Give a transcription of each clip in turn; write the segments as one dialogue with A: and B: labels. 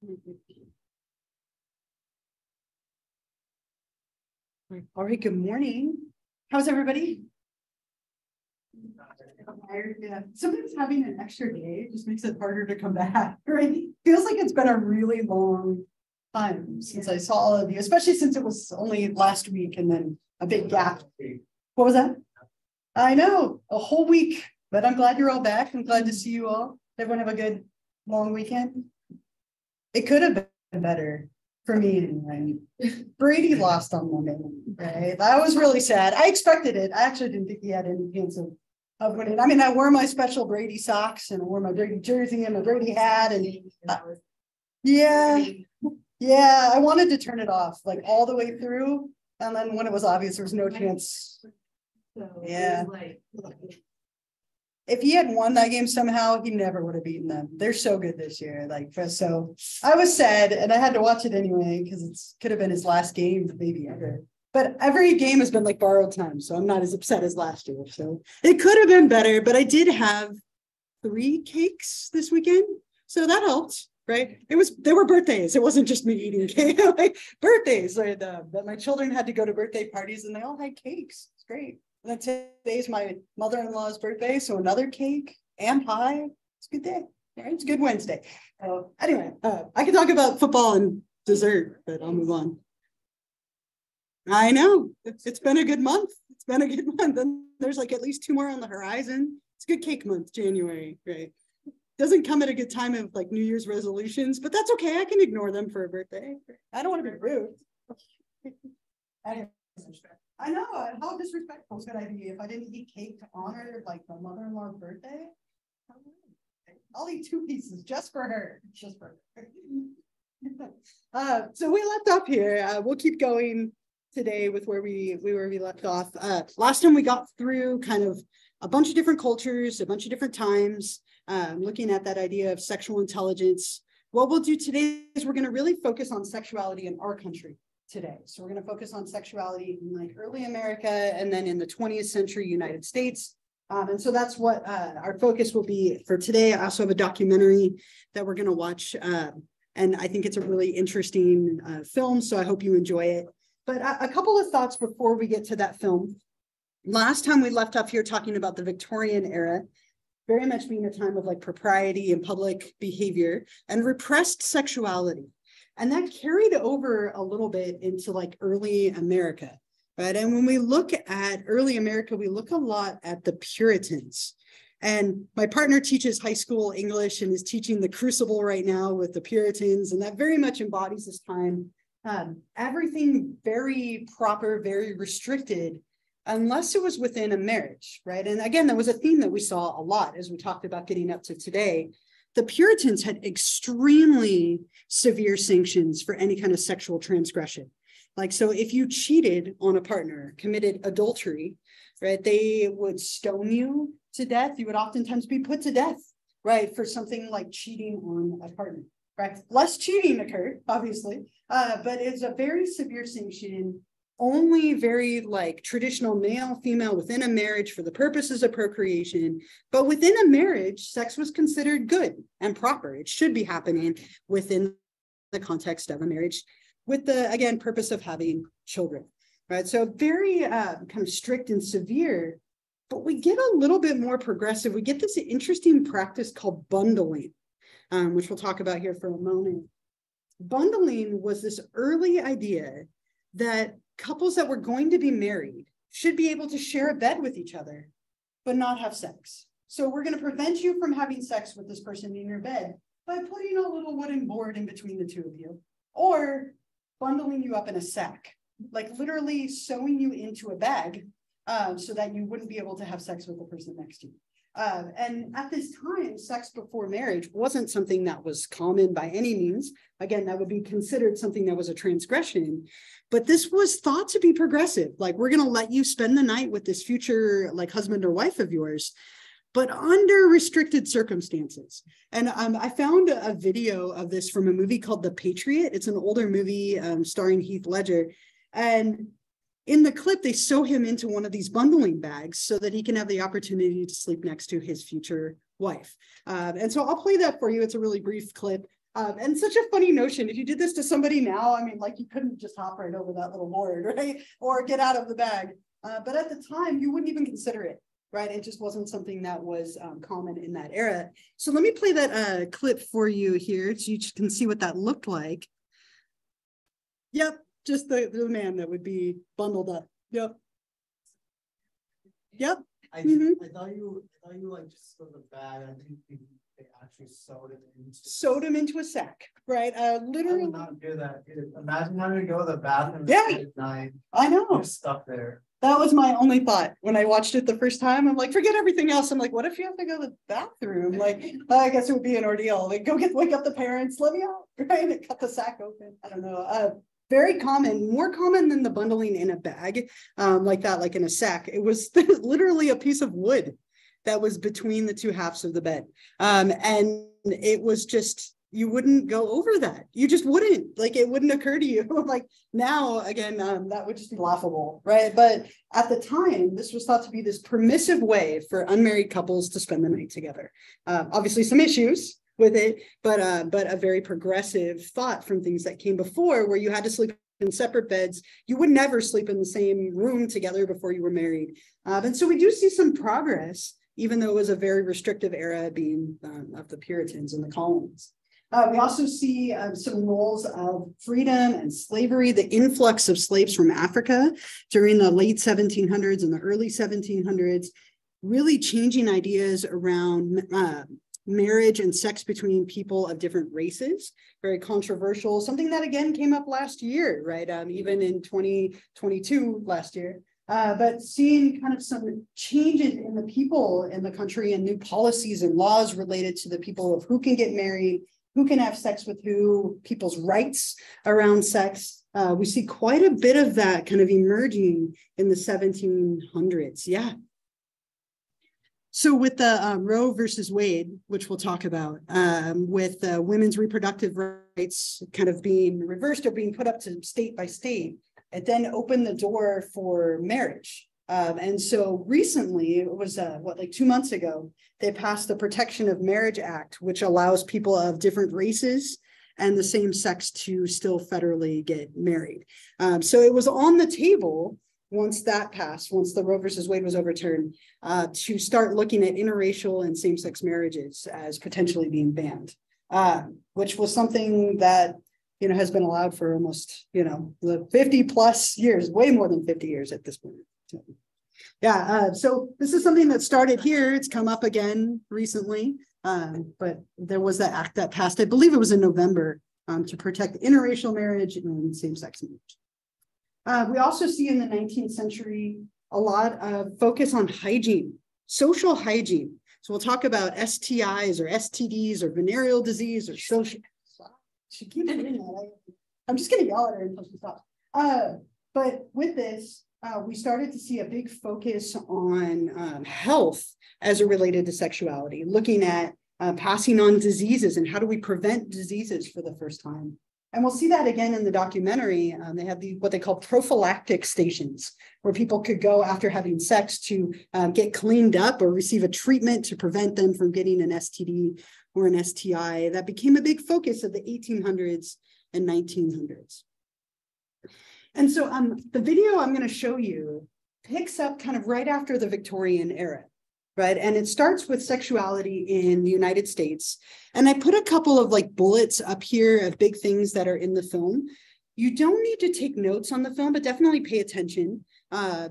A: All right, good morning. How's everybody? Tired, yeah. Sometimes having an extra day just makes it harder to come back, right? Feels like it's been a really long time since I saw all of you, especially since it was only last week and then a big gap. What was that? I know, a whole week, but I'm glad you're all back. I'm glad to see you all. Everyone have a good long weekend. It could have been better for me anyway. Brady lost on Monday, right? That was really sad. I expected it. I actually didn't think he had any chance of winning. I mean, I wore my special Brady socks and I wore my Brady jersey and my Brady hat, and yeah, I wanted to turn it off like all the way through, and then when it was obvious there was no chance. Yeah. If he had won that game somehow, he never would have beaten them. They're so good this year. So I was sad and I had to watch it anyway because it could have been his last game, maybe ever. But every game has been like borrowed time, so I'm not as upset as last year. So it could have been better, but I did have 3 cakes this weekend, so that helped, right? They were birthdays. It wasn't just me eating cake. Like birthdays. But my children had to go to birthday parties and they all had cakes. It's great. And then today's my mother-in-law's birthday, so another cake and pie. It's a good day. All right, it's a good Wednesday. Anyway, I can talk about football and dessert, but I'll move on. I know it's been a good month. It's been a good month, and there's like at least 2 more on the horizon. It's a good cake month, January, right? Doesn't come at a good time of like New Year's resolutions, but that's okay. I can ignore them for a birthday. I don't want to be rude. I know, how disrespectful could I be if I didn't eat cake to honor like my mother-in-law's birthday? I'll eat 2 pieces just for her. Just for her. So we left off here. We'll keep going today with where we left off. Last time we got through kind of a bunch of different cultures, a bunch of different times, looking at that idea of sexual intelligence. What we'll do today is we're going to really focus on sexuality in our country today. So we're going to focus on sexuality in like early America and then in the 20th century United States. And so that's what our focus will be for today. I also have a documentary that we're going to watch. And I think it's a really interesting film, so I hope you enjoy it. But a couple of thoughts before we get to that film. Last time we left off here talking about the Victorian era, very much being a time of like propriety and public behavior and repressed sexuality. And that carried over a little bit into like early America, right? And when we look at early America, we look a lot at the Puritans. And my partner teaches high school English and is teaching the Crucible right now with the Puritans. And that very much embodies this time. Everything very proper, very restricted, unless it was within a marriage, right? And again, that was a theme that we saw a lot as we talked about getting up to today. The Puritans had extremely severe sanctions for any kind of sexual transgression. Like, so if you cheated on a partner, committed adultery, right, they would stone you to death. You would oftentimes be put to death, right, for something like cheating on a partner, right? Less cheating occurred, obviously, but it's a very severe sanction. Only very like traditional male, female within a marriage for the purposes of procreation. But within a marriage, sex was considered good and proper. It should be happening within the context of a marriage with the, again, purpose of having children, right? So very kind of strict and severe, but we get a little bit more progressive. We get this interesting practice called bundling, which we'll talk about here for a moment. Bundling was this early idea that couples that were going to be married should be able to share a bed with each other, but not have sex. So we're going to prevent you from having sex with this person in your bed by putting a little wooden board in between the 2 of you, or bundling you up in a sack, like literally sewing you into a bag so that you wouldn't be able to have sex with the person next to you. And at this time, sex before marriage wasn't something that was common by any means. Again, that would be considered something that was a transgression, but this was thought to be progressive. Like, we're going to let you spend the night with this future like husband or wife of yours, but under restricted circumstances. And I found a video of this from a movie called The Patriot. It's an older movie starring Heath Ledger. And in the clip, they sew him into one of these bundling bags so that he can have the opportunity to sleep next to his future wife. And so I'll play that for you. It's a really brief clip. And such a funny notion. If you did this to somebody now, I mean, like you couldn't just hop right over that little board, right? Or get out of the bag. But at the time, you wouldn't even consider it, right? It just wasn't something that was common in that era. So let me play that clip for you here so you can see what that looked like. Yep, just the man that would be bundled up. Yep. Yep.
B: I thought you like just sort of bad. I think they actually
A: sewed him into a sack, right? Literally.
B: I would not do that, dude. Imagine having to go to the bathroom at night.
A: I know.
B: You're stuck there.
A: That was my only thought when I watched it the first time. I'm like, forget everything else. I'm like, what if you have to go to the bathroom? Like, I guess it would be an ordeal. Like, wake up the parents, let me out, right? And cut the sack open. I don't know. Very common, more common than the bundling in a bag, like that, like in a sack. It was literally a piece of wood that was between the two halves of the bed. And it was just, you wouldn't go over that. You just wouldn't, like, it wouldn't occur to you. Like now, again, that would just be laughable, right? But at the time, this was thought to be this permissive way for unmarried couples to spend the night together. Obviously some issues with it, but a very progressive thought from things that came before, where you had to sleep in separate beds. You would never sleep in the same room together before you were married. And so we do see some progress, even though it was a very restrictive era being of the Puritans and the colonies. We also see some roles of freedom and slavery, the influx of slaves from Africa during the late 1700s and the early 1700s, really changing ideas around marriage and sex between people of different races. Very controversial, something that again came up last year, right? Even in 2022 last year. But seeing kind of some changes in the people in the country and new policies and laws related to the people of who can get married, who can have sex with who, people's rights around sex. We see quite a bit of that kind of emerging in the 1700s. Yeah. So with the Roe versus Wade, which we'll talk about, with women's reproductive rights kind of being reversed or being put up to state by state, it then opened the door for marriage. And so recently, it was like 2 months ago, they passed the Protection of Marriage Act, which allows people of different races and the same sex to still federally get married. So it was on the table once that passed, once the Roe versus Wade was overturned, to start looking at interracial and same-sex marriages as potentially being banned, which was something that, you know, has been allowed for almost, you know, the 50 plus years, way more than 50 years at this point. So, yeah, so this is something that started here. It's come up again recently, but there was that act that passed, I believe it was in November, to protect interracial marriage and same-sex marriage. We also see in the 19th century a lot of focus on hygiene, social hygiene. So we'll talk about STIs or STDs or venereal disease or social. She keeps doing that. I'm just going to yell at her until she stops. But with this, we started to see a big focus on health as it related to sexuality, looking at passing on diseases and how do we prevent diseases for the first time. And we'll see that again in the documentary. They have what they call prophylactic stations, where people could go after having sex to get cleaned up or receive a treatment to prevent them from getting an STD or an STI. That became a big focus of the 1800s and 1900s. And so the video I'm going to show you picks up kind of right after the Victorian era. Right. And it starts with sexuality in the United States. And I put a couple of like bullets up here of big things that are in the film. You don't need to take notes on the film, but definitely pay attention.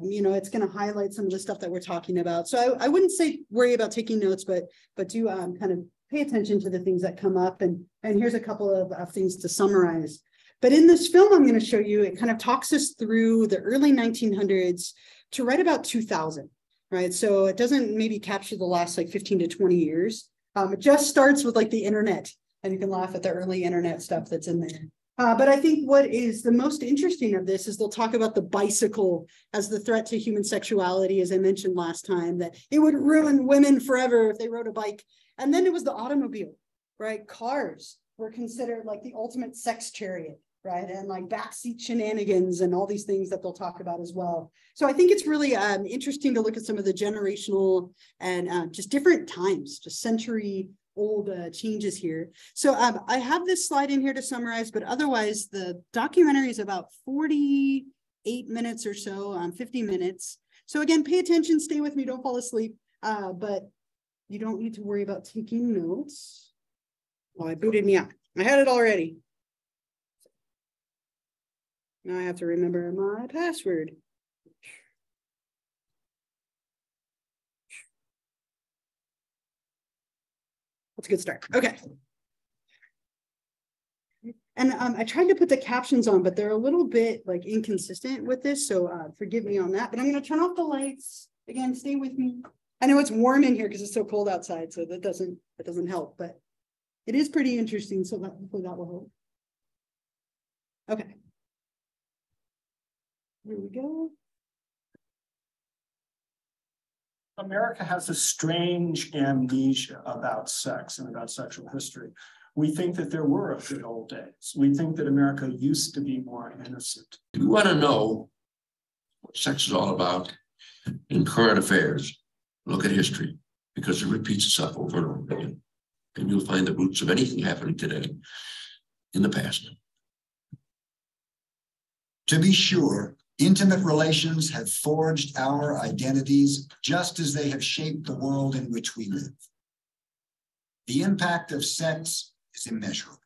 A: You know, it's going to highlight some of the stuff that we're talking about. So I wouldn't say worry about taking notes, but do kind of pay attention to the things that come up. And here's a couple of things to summarize. But in this film, I'm going to show you, it kind of talks us through the early 1900s to right about 2000. Right. So it doesn't maybe capture the last like 15 to 20 years. It just starts with like the internet, and you can laugh at the early internet stuff that's in there. But I think what is the most interesting of this is they'll talk about the bicycle as the threat to human sexuality, as I mentioned last time, that it would ruin women forever if they rode a bike. And then it was the automobile, right? Cars were considered like the ultimate sex chariot. Right. And like backseat shenanigans and all these things that they'll talk about as well. So I think it's really interesting to look at some of the generational and just different times, just century old changes here. So I have this slide in here to summarize, but otherwise the documentary is about 48 minutes or so, 50 minutes. So again, pay attention, stay with me, don't fall asleep, but you don't need to worry about taking notes. Oh, it booted me out. I had it already. Now I have to remember my password. That's a good start. Okay. And I tried to put the captions on, but they're a little bit like inconsistent with this. So forgive me on that, but I'm going to turn off the lights again. Stay with me. I know it's warm in here because it's so cold outside. So that doesn't help, but it is pretty interesting. So hopefully that will help. Okay. Here we go.
C: America has a strange amnesia about sex and about sexual history. We think that there were a good old days. We think that America used to be more innocent.
D: If you want to know what sex is all about in current affairs, look at history, because it repeats itself over and over again. And you'll find the roots of anything happening today in the past.
E: To be sure, intimate relations have forged our identities just as they have shaped the world in which we live. The impact of sex is immeasurable.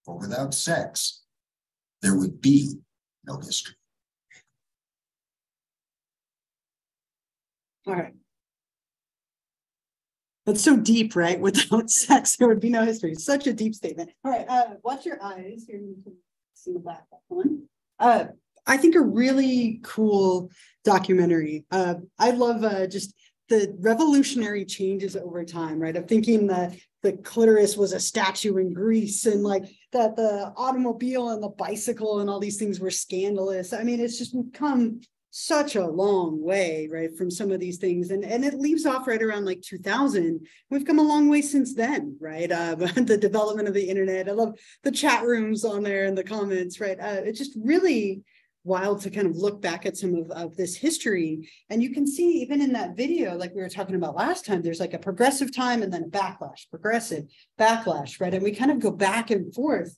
E: For without sex, there would be no history.
A: All right. That's so deep, right? Without sex, there would be no history. Such a deep statement. All right, watch your eyes. Here you can see that one. I think a really cool documentary. I love just the revolutionary changes over time, right? I'm thinking that the clitoris was a statue in Greece, and like that the automobile and the bicycle and all these things were scandalous. I mean, it's just come such a long way, right, from some of these things, and it leaves off right around like 2000. We've come a long way since then, right? The development of the internet. I love the chat rooms on there and the comments, right? It's just really wild to kind of look back at some of this history, and you can see even in that video, like we were talking about last time, there's like a progressive time and then a backlash, progressive, backlash, right? And we kind of go back and forth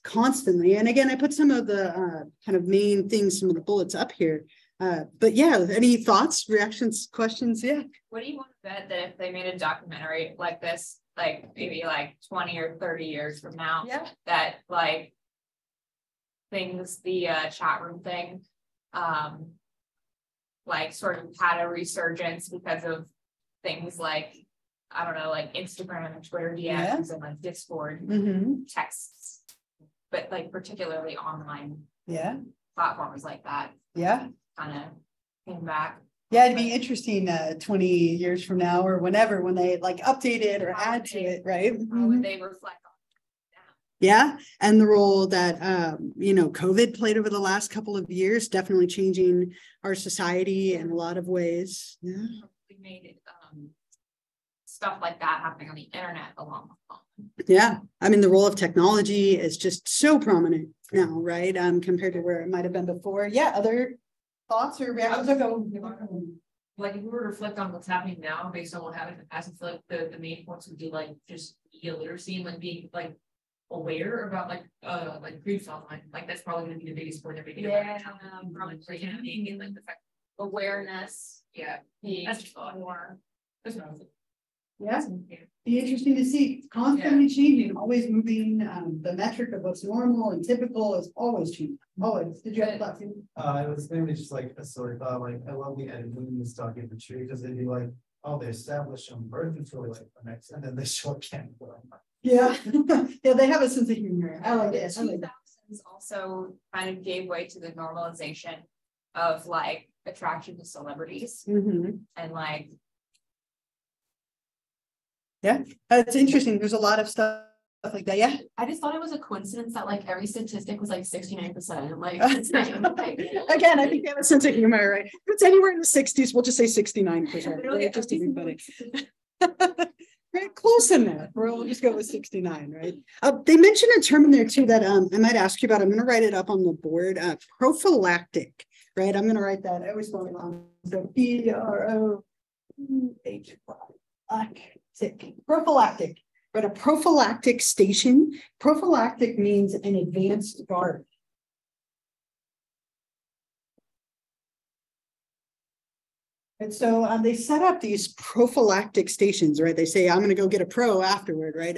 A: constantly. And again, I put some of the kind of main things, some of the bullets up here. But yeah, any thoughts, reactions, questions? Yeah.
F: What do you want to bet that if they made a documentary like this, like maybe like 20 or 30 years from now,
A: Yeah.
F: that like things, the chat room thing, like sort of had a resurgence because of things like, I don't know, like Instagram and Twitter DMs and like Discord texts, but like particularly online platforms like that. Yeah. Kind of came back.
A: Yeah, it'd be interesting 20 years from now or whenever, when they like update it or add to it, right?
F: How would they reflect on it?
A: Yeah, and the role that you know, COVID played over the last couple of years, definitely changing our society in a lot of ways. Yeah,
F: we made it stuff like that happening on the internet along with them.
A: Yeah, I mean, the role of technology is just so prominent now, right? Compared to where it might have been before. Yeah, other thoughts or reactions?
G: Like if we were to reflect on what's happening now based on what happened in the past, I feel like the main points would be like just media literacy and like being like aware about like grief online. Like that's probably gonna be the biggest point every day. Probably and like the fact
F: Awareness.
G: yeah.
F: That's more.
G: That's what I was thinking.
A: Yeah, be interesting to see. Constantly changing, always moving. The metric of what's normal and typical is always changing. Always. Did you have a thought too?
B: It was mainly just like a sort of thought, like I love the editing in this documentary because they'd be like, oh, they established some birth control like the next, and then they show Canada.
A: Yeah, yeah, they have a sense of humor. I like it.
F: The 2000s also kind of gave way to the normalization of like attraction to celebrities and like.
A: Yeah, it's interesting. There's a lot of stuff like that. Yeah.
G: I just thought it was a coincidence that like every statistic was like 69%. Like
A: again, I think they have a sense of humor, right? If it's anywhere in the 60s, we'll just say 69%. Right? Just everybody. Right, close in there. We'll just go with 69, right? They mentioned a term in there too that I might ask you about. I'm going to write it up on the board. Prophylactic, right? I'm going to write that. I always spell it wrong. So PROH. Prophylactic. But a prophylactic station. Prophylactic means an advanced guard. And so they set up these prophylactic stations, right? They say, I'm going to go get a pro afterward, right?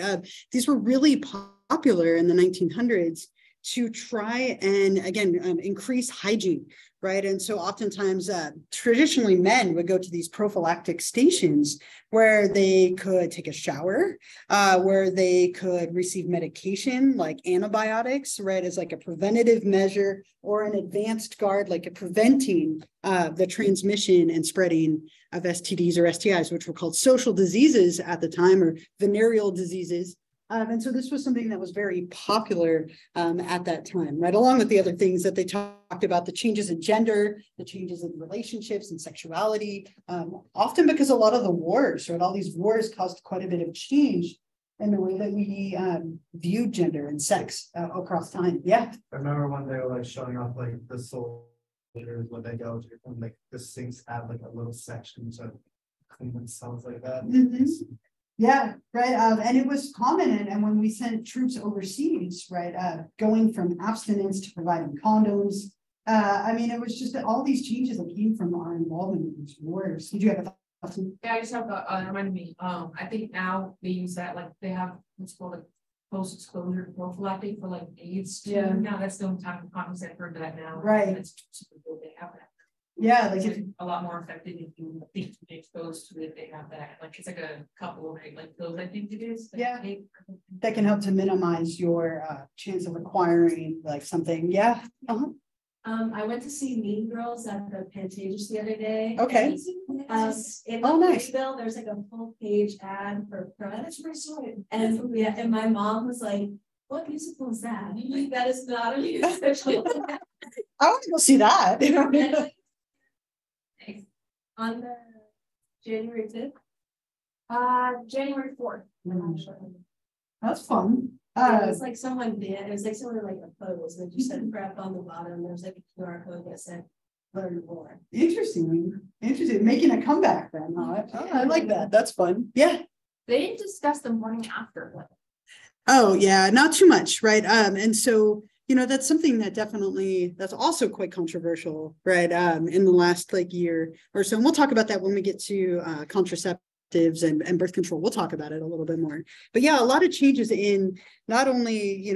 A: These were really popular in the 1900s to try and, again, increase hygiene, right? And so oftentimes, traditionally, men would go to these prophylactic stations where they could take a shower, where they could receive medication like antibiotics, right, as like a preventative measure, or an advanced guard, like a preventing the transmission and spreading of STDs or STIs, which were called social diseases at the time, or venereal diseases. And so this was something that was very popular at that time, right? Along with the other things that they talked about, the changes in gender, the changes in relationships and sexuality, often because a lot of the wars, right? All these wars caused quite a bit of change in the way that we viewed gender and sex across time. Yeah.
B: I remember when they were like showing off like the soldiers when they go to, and like the sinks have like a little section to clean themselves like that.
A: Mm-hmm. Yeah, right. And it was common. And when we sent troops overseas, right, going from abstinence to providing condoms. I mean, it was just all these changes that came from our involvement in these wars. Did you have a thought?
G: Yeah, I just have to remind me. I think now they use that, like they have what's called like post-exposure prophylactic for like AIDS.
A: Yeah.
G: Now that's the only time in condoms I've heard that now.
A: Right.
G: And it's super cool they have that.
A: Yeah, like
G: it's a lot more effective if you think to be exposed to it. They have that. Like it's like a couple of like those. I think it is.
A: Yeah. That can help to minimize your chance of acquiring like something. Yeah. Uh-huh.
H: I went to see Mean Girls at the Pantages the other day.
A: Okay.
H: In
A: Oh,
H: the
A: nice.
H: bill, there's like a full page ad for That's pretty sweet. And yeah, and my mom was like, "What musical is that?" I'm like, "That is not a musical."
A: I want to go see that.
H: On the January 5th.
F: January 4th.
A: That's fun.
H: It was like someone did. It was like someone like a pose that you said prep on the bottom. There's like a QR code that said learn more.
A: Interesting. Making a comeback then. I like that. That's fun. Yeah.
F: They didn't discuss the morning after.
A: Oh yeah, not too much, right? And so that's something that that's also quite controversial, right? In the last like year or so, and we'll talk about that when we get to contraceptives and birth control. We'll talk about it a little bit more. But yeah, a lot of changes in not only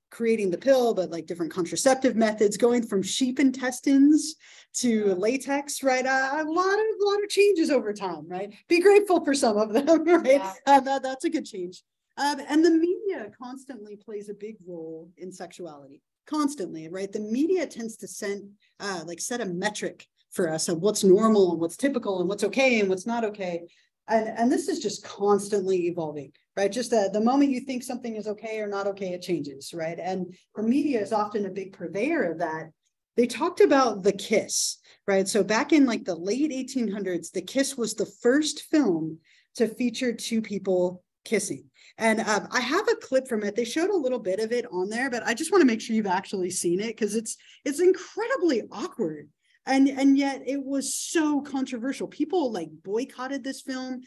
A: creating the pill, but like different contraceptive methods, going from sheep intestines to latex, right? A lot of changes over time, right? Be grateful for some of them, right? Yeah. That's a good change. And the media constantly plays a big role in sexuality, constantly, right? The media tends to set a metric for us of what's normal and what's typical and what's okay and what's not okay. And this is just constantly evolving, right? Just the moment you think something is okay or not okay, it changes, right? And the media is often a big purveyor of that. They talked about The Kiss, right? So back in like the late 1800s, The Kiss was the first film to feature two people kissing. And I have a clip from it. They showed a little bit of it on there, but I just want to make sure you've actually seen it because it's incredibly awkward. And yet it was so controversial. People like boycotted this film.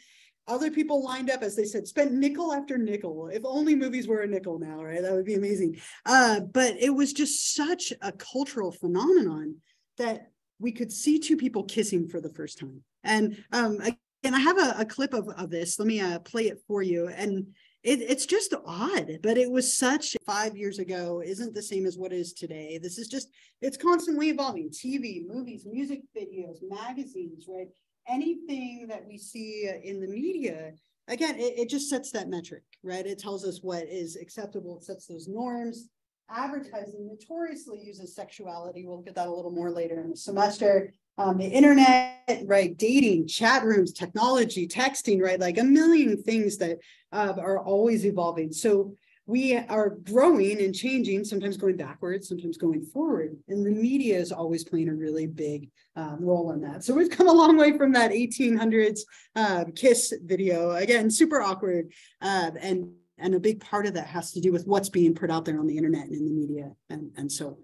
A: Other people lined up, as they said, spent nickel after nickel. If only movies were a nickel now, right? That would be amazing. But it was just such a cultural phenomenon that we could see two people kissing for the first time. And I have a clip of this. Let me play it for you. And it's just odd, but it was 5 years ago isn't the same as what is today. This is it's constantly evolving. TV, movies, music videos, magazines, right? Anything that we see in the media, again, it just sets that metric, right? It tells us what is acceptable. It sets those norms. Advertising notoriously uses sexuality. We'll look at that a little more later in the semester. The internet, right? Dating, chat rooms, technology, texting, right? Like a million things that are always evolving. So we are growing and changing, sometimes going backwards, sometimes going forward. And the media is always playing a really big role in that. So we've come a long way from that 1800s Kiss video. Again, super awkward. And a big part of that has to do with what's being put out there on the internet and in the media. And so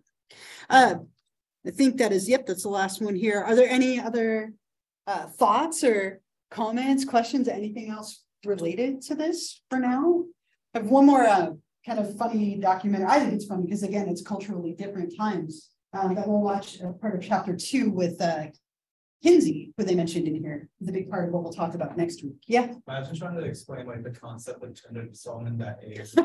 A: I think that's the last one here. Are there any other thoughts or comments, questions, anything else related to this for now. I have one more kind of funny documentary. I think it's funny because again, it's culturally different times. That we'll watch part of chapter 2 with Kinsey, who they mentioned in here. It's a big part of what we'll talk about next week. Yeah.
B: Imagine trying to explain like the concept of gender development that age.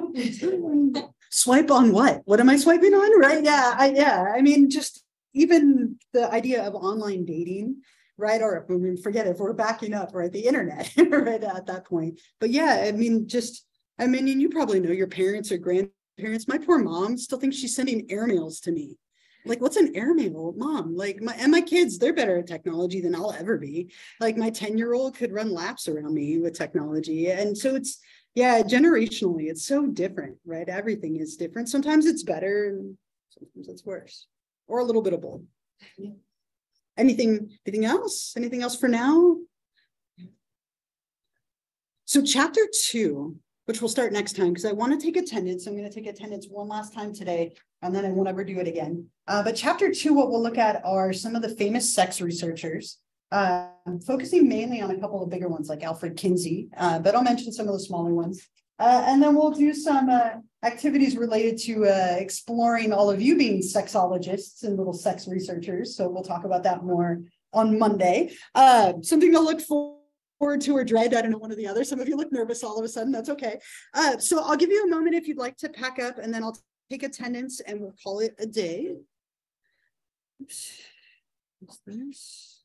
A: Swipe on what? What am I swiping on? Right? Yeah. I mean, just even the idea of online dating, right? Or forget it, if we're backing up, right? The internet, right at that point. But yeah, I mean, you probably know your parents or grandparents. My poor mom still thinks she's sending airmails to me. Like, what's an airmail, mom? Like, my kids, they're better at technology than I'll ever be. Like, my 10-year-old could run laps around me with technology. And so it's, yeah, generationally, it's so different, right? Everything is different. Sometimes it's better and sometimes it's worse, or a little bit of both. Yeah. Anything else? Anything else for now? So chapter 2, which we'll start next time, because I want to take attendance. I'm going to take attendance one last time today, and then I won't ever do it again. But chapter 2, what we'll look at are some of the famous sex researchers, focusing mainly on a couple of bigger ones like Alfred Kinsey, but I'll mention some of the smaller ones. And then we'll do some activities related to exploring all of you being sexologists and little sex researchers. So we'll talk about that more on Monday. Something to look forward to or dread, I don't know, one or the other. Some of you look nervous all of a sudden, that's okay. So I'll give you a moment if you'd like to pack up, and then I'll take attendance and we'll call it a day. Oops. What's this?